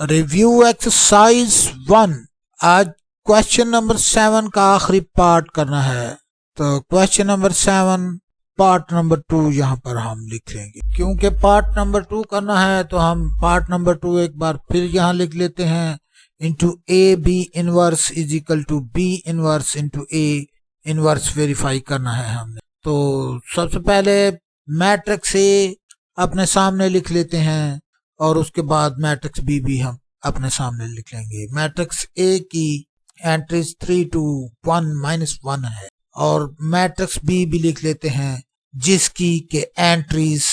Review exercise 1। आज question number 7 का आखिरी पार्ट करना है। तो क्वेश्चन नंबर 7 पार्ट नंबर 2 यहाँ पर हम लिख लेंगे। क्योंकि पार्ट नंबर 2 करना है तो हम पार्ट नंबर 2 एक बार फिर यहाँ लिख लेते हैं। Into A B inverse is equal to B inverse into A inverse verify करना है हमने। तो सबसे पहले मैट्रिक्स ए अपने सामने लिख लेते हैं और उसके बाद मैट्रिक्स बी भी हम अपने सामने लिख लेंगे। मैट्रिक्स ए की एंट्रीज 3 2 1 -1 है और मैट्रिक्स बी भी लिख लेते हैं जिसकी के एंट्रीज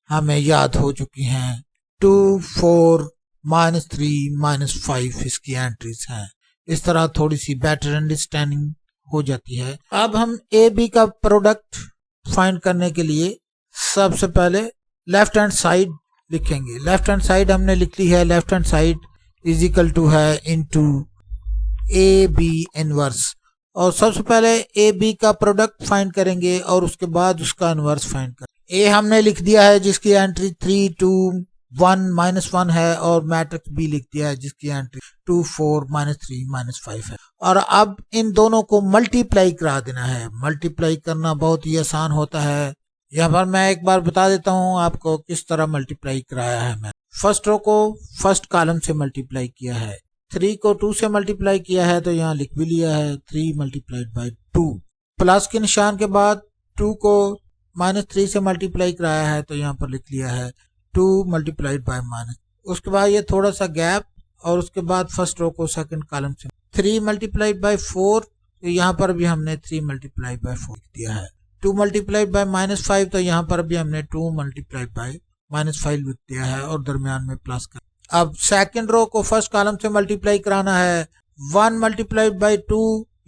हमें याद हो चुकी हैं। 2 4 -3 -5 इसकी एंट्रीज हैं। इस तरह थोड़ी सी बेटर अंडरस्टैंडिंग हो जाती है। अब हम ए बी का प्रोडक्ट फाइंड करने के लिए सबसे पहले लेफ्ट हैंड साइड लिखेंगे। लेफ्ट हैंड साइड हमने लिख ली है। Left hand side is equal to है इनटू ए बी इनवर्स। और सबसे पहले ए बी का प्रोडक्ट फाइंड करेंगे और उसके बाद उसका इनवर्स फाइंड करेंगे। ए हमने लिख दिया है जिसकी एंट्री 3 2 1 -1 है और मैट्रिक्स बी लिख दिया है जिसकी एंट्री 2 4 -3 -5 है। और अब इन दोनों को मल्टीप्लाई करा देना है। मल्टीप्लाई करना बहुत ही आसान होता है। यहाँ पर मैं एक बार बता देता हूँ आपको किस तरह मल्टीप्लाई कराया है। मैं फर्स्ट रो को फर्स्ट कॉलम से मल्टीप्लाई किया है। 3 को 2 से मल्टीप्लाई किया है तो यहाँ लिख भी लिया है 3 मल्टीप्लाइड बाई 2। प्लस के निशान के बाद 2 को -3 से मल्टीप्लाई कराया है तो यहाँ पर लिख लिया है 2 मल्टीप्लाइड बाई माइनस। उसके बाद ये थोड़ा सा गैप और उसके बाद फर्स्ट रो को सेकंड कॉलम से 3 मल्टीप्लाइड बाई 4। तो यहाँ पर भी हमने 3 मल्टीप्लाइड बाई 4 लिख दिया है। 2 मल्टीप्लाइड बाई -5 तो यहाँ पर भी हमने 2 मल्टीप्लाइड बाई -5 लिख दिया है और दरमियान में प्लस कर। अब सेकंड रो को फर्स्ट कॉलम से मल्टीप्लाई कराना है। 1 मल्टीप्लाइड बाई 2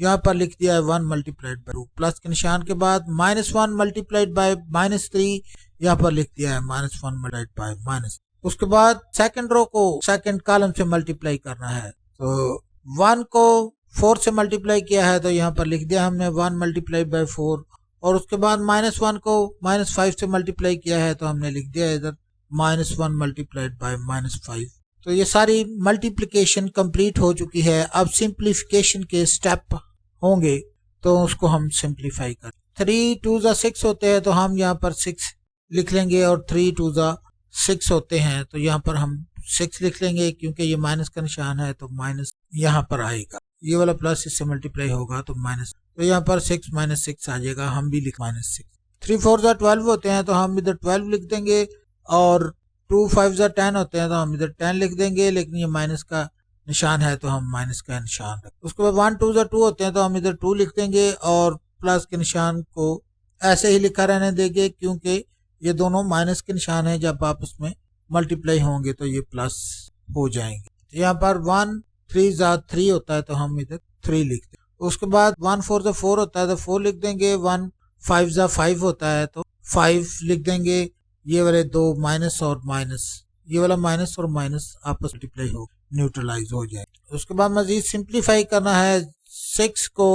यहाँ पर लिख दिया है 1 मल्टीप्लाइड बाई 2। प्लस के निशान के बाद -1 मल्टीप्लाइड बाई -3 यहाँ पर लिख दिया है -1 मल्टीप्लाइड बाई माइनस। उसके बाद सेकंड रो को सेकंड कॉलम से मल्टीप्लाई करना है। तो 1 को 4 से मल्टीप्लाई किया है तो यहाँ पर लिख दिया हमने 1 मल्टीप्लाइड बाई 4। और उसके बाद -1 को -5 से मल्टीप्लाई किया है तो हमने लिख दिया इधर -1 मल्टीप्लाइड बाई -5। तो ये सारी मल्टीप्लिकेशन कंप्लीट हो चुकी है। अब सिंप्लीफिकेशन के स्टेप होंगे तो उसको हम सिंप्लीफाई कर। 3 2 6 होते हैं तो हम यहाँ पर 6 लिख लेंगे और 3 2 6 होते हैं तो यहाँ पर हम 6 लिख लेंगे। क्योंकि ये माइनस का निशान है तो माइनस यहाँ पर आएगा। ये वाला प्लस इससे मल्टीप्लाई होगा तो माइनस, तो यहाँ पर 6 -6 आ जाएगा। हम भी लिख -6। 3 4 12 होते हैं तो हम इधर 12 लिख देंगे और 2 5 10 होते हैं तो हम इधर 10 लिख देंगे। लेकिन ये माइनस का निशान है तो हम माइनस का निशान रखें। उसके बाद 1 2 2 होते हैं तो हम इधर 2 लिख देंगे और प्लस के निशान को ऐसे ही लिखा रहने देंगे क्योंकि ये दोनों माइनस के निशान है। जब आपस में मल्टीप्लाई होंगे तो ये प्लस हो जाएंगे। तो यहाँ पर 1 3 3 होता है तो हम इधर 3 लिख देंगे। उसके बाद 1 4 4 होता है तो 4 लिख देंगे। 1 5 5 होता है तो 5 लिख देंगे। ये वाले दो माइनस और माइनस, ये वाला माइनस और माइनस आपस में मल्टीप्लाई हो न्यूट्रलाइज हो जाए। उसके बाद मजीद सिंप्लीफाई करना है। 6 को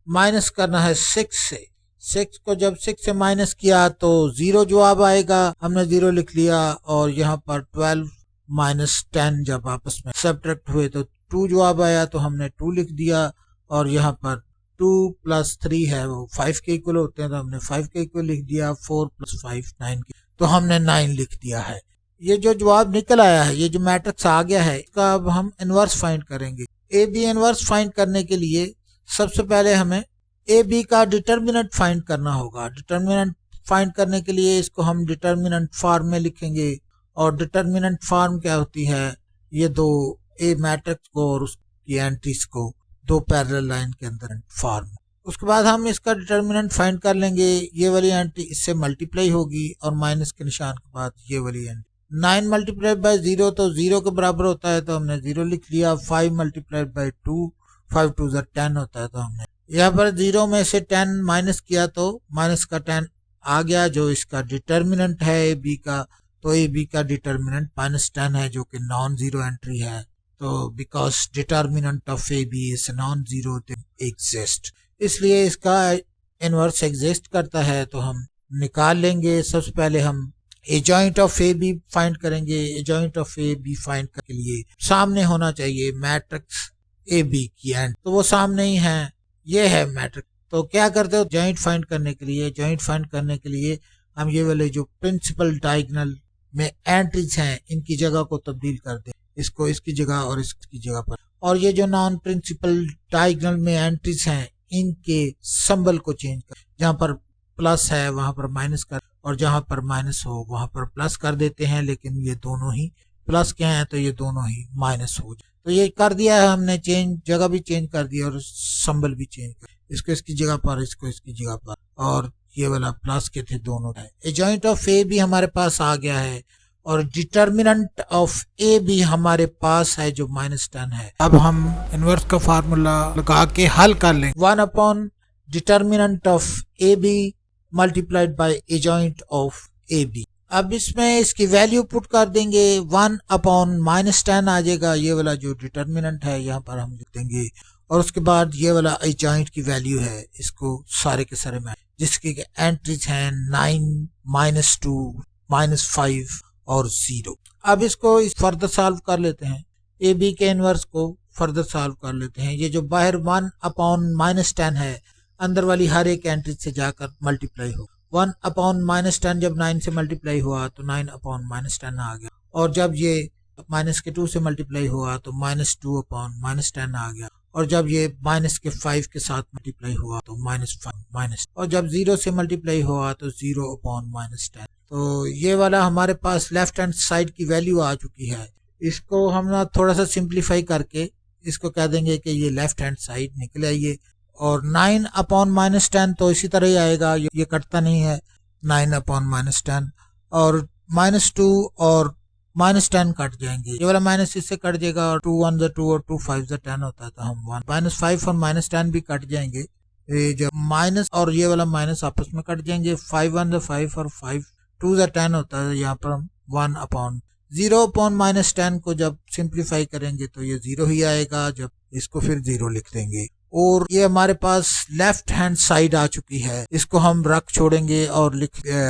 माइनस करना है 6 से। 6 को जब 6 से माइनस किया तो 0 जवाब आएगा। हमने 0 लिख लिया। और यहाँ पर 12 -10 जब आपस में सब्ट्रैक्ट हुए तो 2 जवाब आया तो हमने 2 लिख दिया। और यहाँ पर 2 + 3 है वो 5 के इक्वल होते हैं तो हमने 5 के इक्वल लिख दिया। 4 + 5 9 के तो हमने 9 लिख दिया है। ये जो जवाब निकल आया है, ये जो मैट्रिक्स आ गया है, इसका अब हम इनवर्स फाइंड करेंगे। ए बी इनवर्स फाइंड करने के लिए सबसे पहले हमें ए बी का डिटर्मिनेंट फाइंड करना होगा। डिटर्मिनेंट फाइंड करने के लिए इसको हम डिटर्मिनेंट फॉर्म में लिखेंगे। और डिटर्मिनेंट फॉर्म क्या होती है, ये दो ए मैट्रिक्स को और उसकी एंट्रीज को दो पैरेलल लाइन के अंदर फॉर्म। उसके बाद हम इसका डिटर्मिनेंट फाइंड कर लेंगे। ये वाली एंट्री इससे मल्टीप्लाई होगी और माइनस के निशान के बाद ये वाली एंट्री 9 मल्टीप्लाइड बाई 0 तो 0 के बराबर होता है तो हमने 0 लिख लिया। 5 मल्टीप्लाइड बाई 2 5 2 10 होता है तो हमने यहाँ पर 0 में से 10 माइनस किया तो माइनस का 10 आ गया जो इसका डिटर्मिनेंट है ए बी का। तो ए बी का डिटर्मिनेंट -10 है जो कि नॉन जीरो एंट्री है। तो because determinant of A B is non zero exist, इसलिए इसका इनवर्स एग्जिस्ट करता है। तो हम निकाल लेंगे। सबसे पहले हम एजॉइंट ऑफ ए बी फाइंड करेंगे। एजॉइंट ऑफ ए बी फाइंड के लिए सामने होना चाहिए मैट्रिक्स ए बी की एंड, तो वो सामने ही है, ये है मैट्रिक्स। तो क्या करते हो जॉइंट फाइंड करने के लिए, जॉइंट फाइंड करने के लिए हम ये वाले जो प्रिंसिपल डायगोनल में एंट्रीज हैं इनकी जगह को तब्दील कर दें, इसको इसकी जगह और इसकी जगह पर। और ये जो नॉन प्रिंसिपल डायगोनल में एंट्रीज हैं इनके सिंबल को चेंज कर, जहां पर प्लस है वहां पर माइनस कर, और जहां पर माइनस हो वहां पर प्लस कर देते हैं, लेकिन ये दोनों ही प्लस के हैं तो ये दोनों ही माइनस हो जाए। तो ये कर दिया है हमने चेंज, जगह भी चेंज कर दी और सिंबल भी चेंज कर, इसको इसकी जगह पर, इसको इसकी जगह पर, और ये वाला प्लस के थे दोनों है। एजॉइंट ऑफ ए भी हमारे पास आ गया है और डिटर्मिनेंट ऑफ ए भी हमारे पास है जो -10 है। अब हम इनवर्स का फार्मूला लगा के हल कर लेंगे। 1 upon determinant of A B multiplied by adjoint of A B. अब इसमें इसकी वैल्यू पुट कर देंगे, 1 अपॉन -10 आ जाएगा, ये वाला जो डिटर्मिनेंट है यहाँ पर हम लिख देंगे, और उसके बाद ये वाला एजॉइंट की वैल्यू है, इसको सारे के सारे में जिसकी एंट्रीज हैं 9, -2, -5 और 0। अब इसको फर्दर सॉल्व कर लेते हैं, ए बी के इनवर्स को फर्दर सॉल्व कर लेते हैं। ये जो बाहर 1 अपॉन -10 है अंदर वाली हर एक एंट्री से जाकर मल्टीप्लाई हो। 1 अपॉन -10 जब 9 से मल्टीप्लाई हुआ तो 9 अपॉन -10 आ गया, और जब ये -2 से मल्टीप्लाई हुआ तो -2 अपॉन -10 आ गया, और जब ये -5 के साथ मल्टीप्लाई हुआ तो -5 और जब 0 से मल्टीप्लाई हुआ तो 0 अपॉन -10। तो ये वाला हमारे पास लेफ्ट हैंड साइड की वैल्यू आ चुकी है। इसको हम ना थोड़ा सा सिंप्लीफाई करके इसको कह देंगे कि ये लेफ्ट हैंड साइड निकल आइए, और 9 अपॉन -10 तो इसी तरह ही आएगा, ये कटता नहीं है, 9 अपॉन -10, और -2 और -10 कट जाएंगे, ये वाला माइनस इससे कट जाएगा, और 2 1 2 और 2 5 10 होता है, तो हम -5 और -10 भी कट जाएंगे, ये जब माइनस और ये वाला माइनस आपस में कट जाएंगे, 5 1 5 और 5 2 10 होता है, यहाँ पर हम 1 अपॉन 0 अपॉन -10 को जब सिंप्लीफाई करेंगे तो ये 0 ही आएगा, जब इसको फिर 0 लिख देंगे, और ये हमारे पास लेफ्ट हैंड साइड आ चुकी है। इसको हम रख छोड़ेंगे और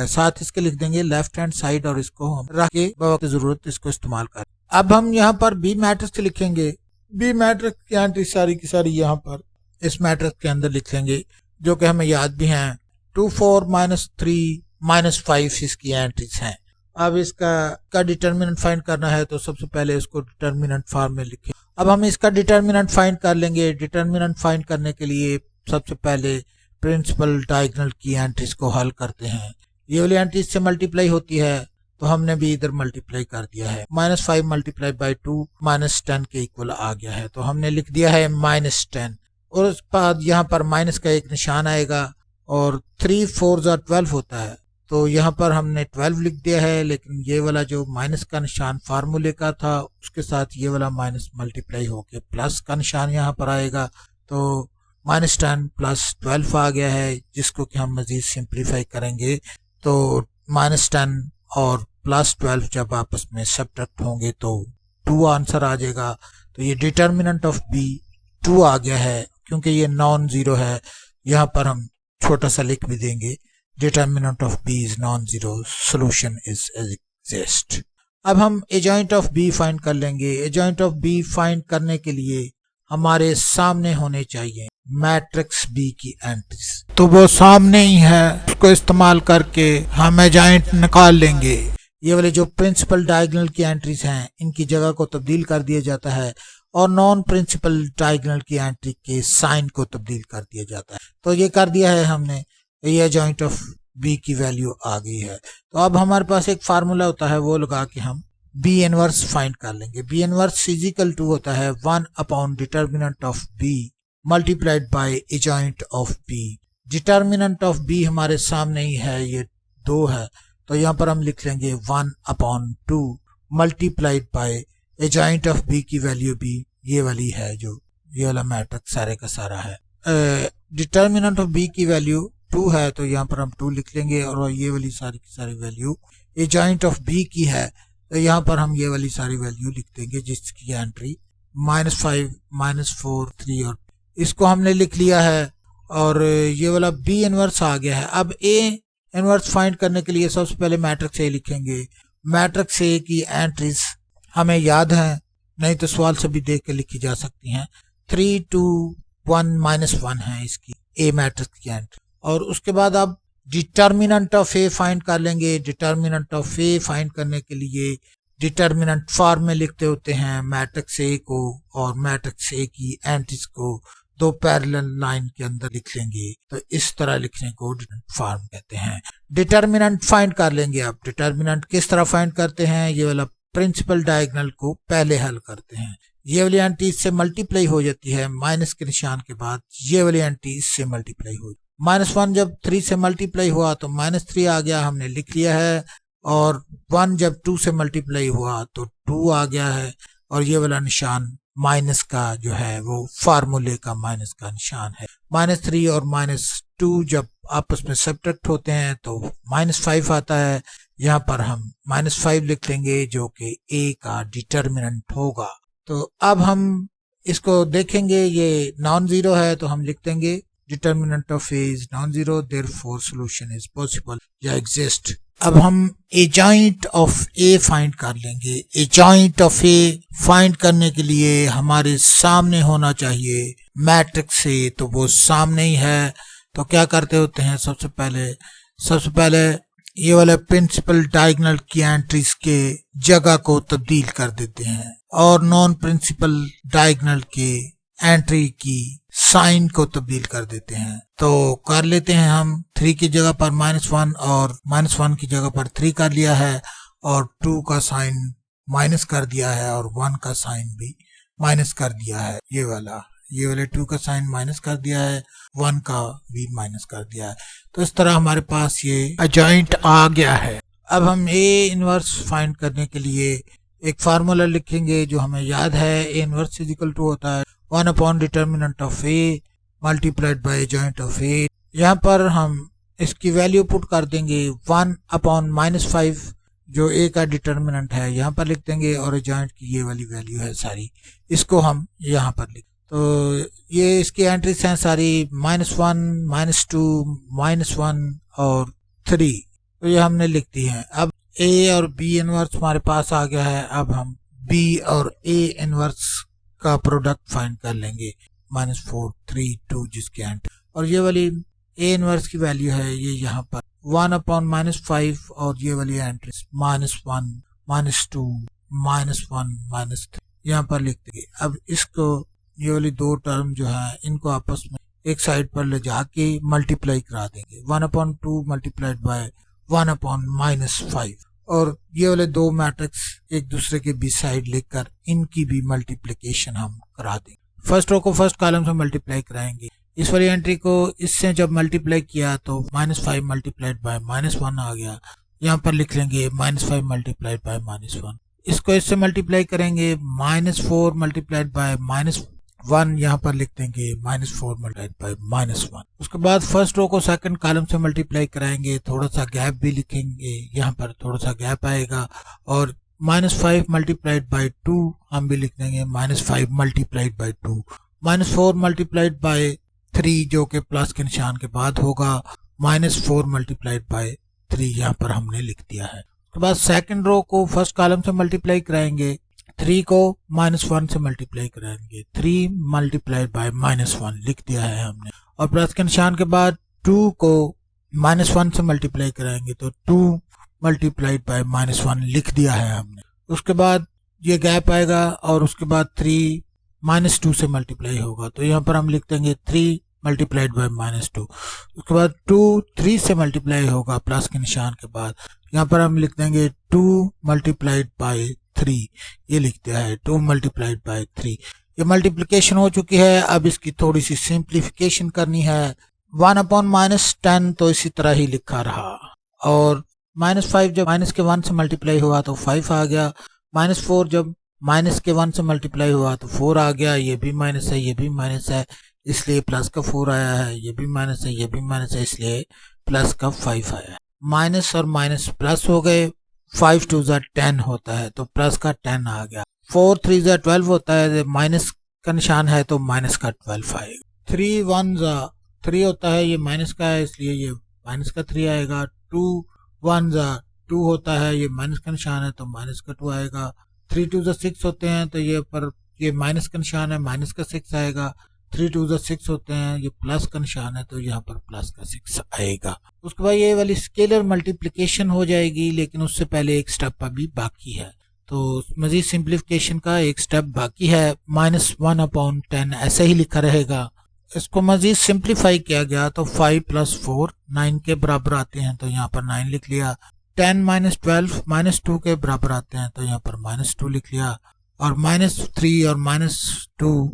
साथ इसके लिख देंगे लेफ्ट हैंड साइड, और इसको हम रख के वक्त जरूरत इसको इस्तेमाल कर। अब हम यहाँ पर बी मैट्रिक्स लिखेंगे, बी मैट्रिक्स की एंट्री सारी की सारी यहाँ पर इस मैट्रिक्स के अंदर लिखेंगे, जो कि हमें याद भी हैं, 2 4 -3 -5 इसकी एंट्रीज हैं। अब इसका डिटर्मिनेंट फाइंड करना है तो सबसे पहले इसको डिटर्मिनेंट फॉर्म में लिखें। अब हम इसका डिटर्मिनेंट फाइंड कर लेंगे। डिटर्मिनेंट फाइंड करने के लिए सबसे पहले प्रिंसिपल डायगोनल की एंट्रीज को हल करते हैं। ये वाली एंट्रीज से मल्टीप्लाई होती है तो हमने भी इधर मल्टीप्लाई कर दिया है, -5 मल्टीप्लाई बाई 2 -10 के इक्वल आ गया है, तो हमने लिख दिया है -10, और उसके बाद यहाँ पर माइनस का एक निशान आएगा, और 3 4 12 होता है, तो यहाँ पर हमने 12 लिख दिया है, लेकिन ये वाला जो माइनस का निशान फार्मूले का था उसके साथ ये वाला माइनस मल्टीप्लाई होके प्लस का निशान यहाँ पर आएगा, तो -10 + 12 आ गया है, जिसको कि हम मजीद सिंप्लीफाई करेंगे तो -10 और +12 जब आपस में सब्ट्रैक्ट होंगे तो 2 आंसर आ जाएगा। तो ये डिटर्मिनेंट ऑफ बी 2 आ गया है, क्योंकि ये नॉन जीरो है। यहाँ पर हम छोटा सा लिख भी देंगे, determinant of B is non zero, solution is exist. अब हम एजॉइंट ऑफ बी फाइंड कर लेंगे। एजॉइंट ऑफ बी फाइंड करने के लिए हमारे सामने होने चाहिए मैट्रिक्स बी की एंट्रीज, तो वो सामने ही है, उसको इस्तेमाल करके हम एजॉइंट निकाल लेंगे। ये वाले जो प्रिंसिपल डायगोनल की एंट्रीज हैं इनकी जगह को तब्दील कर दिया जाता है, और नॉन प्रिंसिपल डायगोनल की एंट्री के साइन को तब्दील कर दिया जाता है। तो ये कर दिया है हमने, ये एजॉइंट ऑफ बी की वैल्यू आ गई है। तो अब हमारे पास एक फार्मूला होता है, वो लगा के हम बी इनवर्स फाइंड कर लेंगे। B inverse is equal to होता है 1 upon determinant of B multiplied by adjoint of B. Determinant of B हमारे सामने ही है, ये 2 है, तो यहाँ पर हम लिख लेंगे 1 upon 2 multiplied by adjoint of B की वैल्यू भी ये वाली है, जो ये वाला मैट्रिक्स सारे का सारा है। डिटर्मिनेंट ऑफ बी की वैल्यू 2 है, तो यहाँ पर हम 2 लिख लेंगे, और ये वाली सारी की सारी वैल्यू एजॉइंट ऑफ बी की है, तो यहाँ पर हम ये वाली सारी वैल्यू लिख देंगे, जिसकी एंट्री -5 -4 3, और इसको हमने लिख लिया है, और ये वाला बी इनवर्स आ गया है। अब ए इनवर्स फाइंड करने के लिए सबसे पहले मैट्रिक्स ए लिखेंगे। मैट्रिक्स ए की एंट्रीज हमें याद है, नहीं तो सवाल से भी देख के लिखी जा सकती हैं। 3 2 1 -1 है इसकी ए मैट्रिक्स की एंट्री। और उसके बाद आप डिटर्मिनेंट ऑफ ए फाइंड कर लेंगे। डिटर्मिनेंट ऑफ ए फाइंड करने के लिए डिटर्मिनेंट फॉर्म में लिखते होते हैं मैट्रिक्स ए को, और मैट्रिक्स ए की एंट्रीज को दो पैरेलल लाइन के अंदर लिख लेंगे। तो इस तरह लिखने को डिटर्मिनेंट फॉर्म कहते हैं। डिटर्मिनेंट फाइंड कर लेंगे। अब डिटर्मिनेंट किस तरह फाइंड करते हैं, ये वाला प्रिंसिपल डायगोनल को पहले हल करते हैं। ये वाली एंट्री इससे मल्टीप्लाई हो जाती है, माइनस के निशान के बाद ये वाली एंट्री इससे मल्टीप्लाई हो। -1 जब 3 से मल्टीप्लाई हुआ तो -3 आ गया, हमने लिख लिया है। और 1 जब 2 से मल्टीप्लाई हुआ तो 2 आ गया है। और ये वाला निशान माइनस का जो है वो फार्मूले का माइनस का निशान है। -3 और -2 जब आपस में सब्ट्रैक्ट होते हैं तो -5 आता है। यहाँ पर हम -5 लिख लेंगे जो कि ए का डिटर्मिनेंट होगा। तो अब हम इसको देखेंगे, ये नॉन जीरो है तो हम लिख देंगे determinant of A is non zero, therefore solution is possible या एग्जिस्ट। अब हम a joint of A find कर लेंगे। A joint of A find करने के लिए हमारे सामने होना चाहिए मैट्रिक्स ए, तो वो सामने ही है। तो क्या करते होते हैं, सबसे पहले ये वाले प्रिंसिपल डायगोनल की एंट्रीज के जगह को तब्दील कर देते हैं और नॉन प्रिंसिपल डायगोनल के एंट्री की साइन को तब्दील कर देते हैं। तो कर लेते हैं हम 3 की जगह पर -1 और -1 की जगह पर 3 कर लिया है, और 2 का साइन माइनस कर दिया है और 1 का साइन भी माइनस कर दिया है। ये वाले 2 का साइन माइनस कर दिया है, 1 का भी माइनस कर दिया है। तो इस तरह हमारे पास ये एडजॉइंट आ गया है। अब हम ए इनवर्स फाइंड करने के लिए एक फार्मूला लिखेंगे जो हमें याद है। A inverse is equal to होता है 1 upon determinant of A multiplied by adjoint of A. यहाँ पर हम इसकी वैल्यू पुट कर देंगे 1 अपॉन -5 जो ए का डिटर्मिनेंट है यहाँ पर लिख देंगे, और एडजॉइंट की ये वाली वैल्यू है सारी, इसको हम यहाँ पर लिख। तो ये इसकी एंट्रीज हैं सारी -1 -2 -1 और 3, तो ये हमने लिख दी है। अब ए और बी इनवर्स हमारे पास आ गया है। अब हम बी और ए इनवर्स का प्रोडक्ट फाइंड कर लेंगे, -4 3 2 जिसकी एंट्री, और ये वाली ए इनवर्स की वैल्यू है ये यहाँ पर 1 अपॉन -5, और ये वाली एंट्री -1 -2 -1 -3 यहाँ पर लिख देंगे। अब इसको ये वाली दो टर्म जो है इनको आपस में एक साइड पर ले जाके मल्टीप्लाई करा देंगे, 1/2 मल्टीप्लाइड बाय 1/-5, और ये वाले दो मैट्रिक्स एक दूसरे के बीच साइड लेकर इनकी भी मल्टीप्लिकेशन हम करा देंगे। फर्स्ट रो को फर्स्ट कॉलम से मल्टीप्लाई कराएंगे। इस वाली एंट्री को इससे जब मल्टीप्लाई किया तो -5 मल्टीप्लाइड बाय -1 आ गया। यहाँ पर लिख लेंगे -5 मल्टीप्लाइड बाय -1। इसको इससे मल्टीप्लाई करेंगे, -4 मल्टीप्लाइड बाय -1 यहाँ पर लिख देंगे -4 मल्टीप्लाइड बाय -1। उसके बाद फर्स्ट रो को सेकंड कॉलम से मल्टीप्लाई कराएंगे, थोड़ा सा गैप भी लिखेंगे, यहाँ पर थोड़ा सा गैप आएगा, और -5 मल्टीप्लाइड बाय 2 हम भी लिख देंगे -5 मल्टीप्लाइड बाय 2, -4 मल्टीप्लाइड बाय 3 जो कि प्लस के निशान के बाद होगा, -4 मल्टीप्लाइड बाय 3 यहाँ पर हमने लिख दिया है। उसके बाद सेकंड रो को फर्स्ट कॉलम से मल्टीप्लाई कराएंगे, 3 को -1 से मल्टीप्लाई कराएंगे, 3 मल्टीप्लाइड बाय -1 लिख दिया है हमने, और प्लस के निशान के बाद 2 को -1 से मल्टीप्लाई कराएंगे तो 2 मल्टीप्लाइड बाय -1 लिख दिया है हमने। उसके बाद ये गैप आएगा और उसके बाद 3 -2 से मल्टीप्लाई होगा, तो यहाँ पर हम लिख देंगे 3 मल्टीप्लाइड बाय -2। उसके बाद 2 3 से मल्टीप्लाई होगा प्लस के निशान के बाद, यहाँ पर हम लिख देंगे 2 मल्टीप्लाइड बाय 3, ये लिख दिया है 2 मल्टीप्लाइड बाय 3। ये मल्टीप्लिकेशन हो चुकी है। अब इसकी थोड़ी सी सिंप्लीफिकेशन करनी है। 1/-10 तो इसी तरह ही लिखा रहा, और -5 जब माइनस के 1 से मल्टीप्लाई हुआ तो 5 आ गया, -4 जब माइनस के 1 से मल्टीप्लाई हुआ तो 4 आ गया, ये भी माइनस है, ये भी माइनस है, इसलिए प्लस का 4 आया है, ये भी माइनस है, ये भी माइनस है, इसलिए प्लस का 5 आया। माइनस और माइनस प्लस हो गए, 5 2 10 होता है तो प्लस का 10 आ गया, 4 3 12 होता है, माइनस का निशान है तो माइनस का 12 आएगा, 3 1 3 होता है, ये माइनस का है इसलिए ये माइनस का 3 आएगा। 2 1 2 होता है, ये माइनस का निशान है तो माइनस का 2 आएगा। 3 2 6 होते हैं तो ये माइनस का निशान है, माइनस का 6 आएगा। 3 2 6 होते हैं, ये प्लस का निशान है तो यहाँ पर प्लस का 6 आएगा। उसके बाद ये वाली स्केलर मल्टीप्लिकेशन हो जाएगी, लेकिन उससे पहले एक स्टेप अभी बाकी है। तो मजीद सिंप्लीफिकेशन का एक स्टेप बाकी है। -1/10 ऐसे ही लिखा रहेगा। इसको मजीद सिंप्लीफाई किया गया तो 5 + 4 9 के बराबर आते हैं तो यहाँ पर 9 लिख लिया। 10 - 12 -2 के बराबर आते हैं तो यहाँ पर -2 लिख लिया। और -3 और -2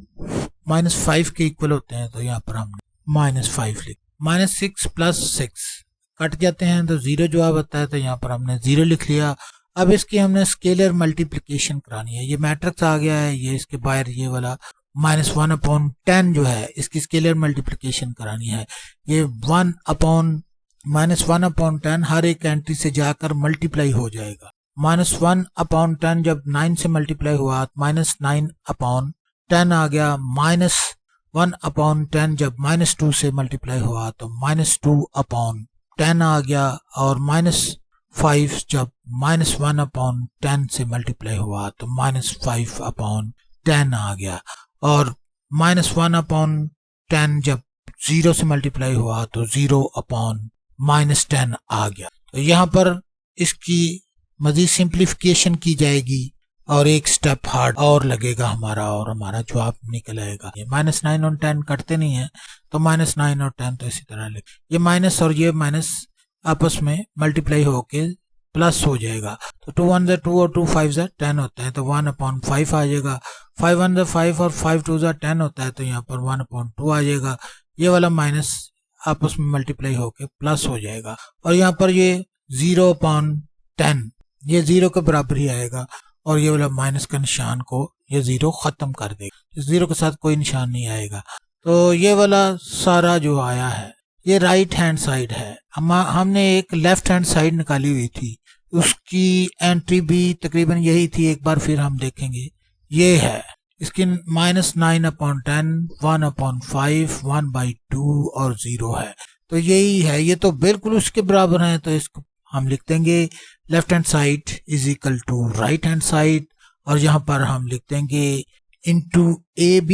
-5 के इक्वल होते हैं तो यहाँ पर हमने -5 लिख। -6 + 6 कट जाते हैं तो 0 जवाब आता है तो यहाँ पर हमने 0 लिख लिया। अब इसकी हमने स्केलर मल्टीप्लिकेशन करानी है। ये मैट्रिक्स आ गया है, ये इसके बाहर ये वाला -1/10 जो है इसकी स्केलर मल्टीप्लिकेशन करानी है। ये 1/10 हर एक एंट्री से जाकर मल्टीप्लाई हो जाएगा। -1/10 जब 9 से मल्टीप्लाई हुआ -9/10 आ गया। -1/10 जब -2 से मल्टीप्लाई हुआ तो -2/10 आ गया। और -5 जब -1/10 से मल्टीप्लाई हुआ तो -5/10 आ गया। और -1/10 जब 0 से मल्टीप्लाई हुआ तो 0/10 आ गया। तो यहाँ पर इसकी मजीद सिंप्लीफिकेशन की जाएगी और एक स्टेप हार्ड और लगेगा हमारा, और हमारा जवाब निकल आएगा। ये -9 और 10 कटते नहीं है तो -9 और 10 तो इसी तरह लिख। ये माइनस और ये माइनस आपस में मल्टीप्लाई होके प्लस हो जाएगा। तो 2 1 2 और 2 5 10 होता है तो 1/5 आ जाएगा। 5 1 5 और 5 2 10 होता है तो यहाँ पर 1/2 आ जाएगा। ये वाला माइनस आपस में मल्टीप्लाई होके प्लस हो जाएगा। और यहाँ पर ये 0/10 ये 0 के बराबर ही आएगा। और ये वाला माइनस का निशान को ये 0 खत्म कर देगा। इस 0 के साथ कोई निशान नहीं आएगा। तो ये वाला सारा जो आया है ये राइट हैंड साइड है। हमने एक लेफ्ट हैंड साइड निकाली हुई थी, उसकी एंट्री भी तकरीबन यही थी। एक बार फिर हम देखेंगे, ये है इसकी -9/10 1/5 1/2 और 0 है। तो यही है, ये तो बिल्कुल उसके बराबर है। तो इसको हम लिख देंगे left hand side is equal to right hand side. और यहाँ पर हम लिख देंगे into AB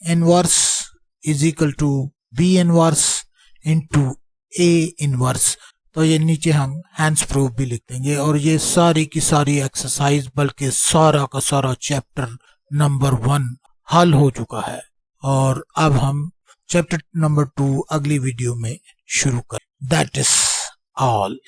inverse is equal to B inverse into A inverse. तो ये नीचे हम हैंड्स प्रूफ भी लिख देंगे। और ये सारी की सारी एक्सरसाइज बल्कि सारा का सारा चैप्टर नंबर 1 हल हो चुका है। और अब हम चैप्टर नंबर 2 अगली वीडियो में शुरू करें। That is all.